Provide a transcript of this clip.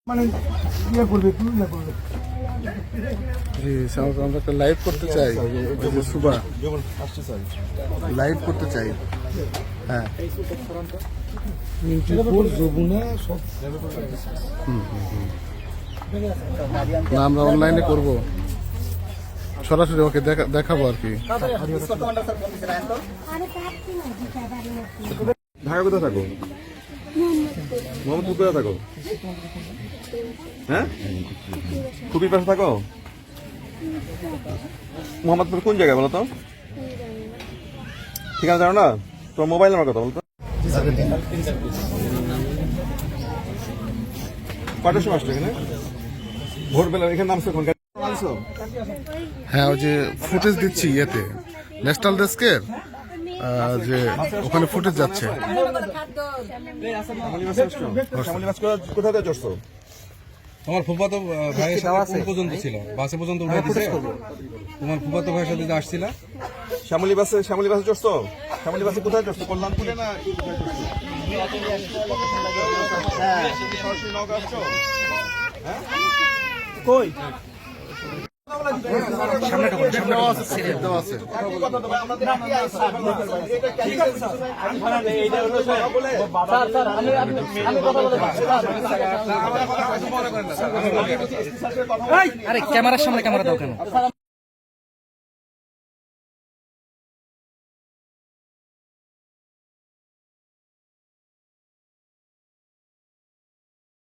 মানে ইয়ে করবে কি না করবে জি আমরা একটা লাইভ করতে চাই সুবা লাইভ করতে চাই হ্যাঁ যমুনা সব না আমরা অনলাইনে করব সরাসরি ওকে দেখাবো আর কি। ঢাকা কোথায় থাকো? মোহাম্মদপুর কোথায় থাকো? হ্যাঁ, খুবই পাশে থাকো। মোহাম্মদপুর কোন জায়গায় বলো তো? ঠিকানা জানো না? তোমার মোবাইল নাম্বার কত বলতো? কটার সময় আসছো এখানে? ভোরবেলা এখানে নামছো এখন? হ্যাঁ ওই যে ফুটেজ দিচ্ছি ইয়েতে ন্যাশনাল ডেস্কের যে ওখানে ফুটেজ যাচ্ছে। কোথায় দিয়ে চড়ছো? তোমার ফুফাতো ভাইয়ের সাথে কোন পর্যন্ত ছিল? বাসে পর্যন্ত উঠে দিছে? তোমার ফুফাতো ভাইয়ের সাথে যে আসছিলা? শ্যামলী বাসে চড়ছো? শ্যামলী বাসে কোথায় চড়ছো? কল্যাণপুরে না নওগাঁ আসছো? কই দেওয়া আছে আরে ক্যামেরার সামনে ক্যামেরা দাও কেন?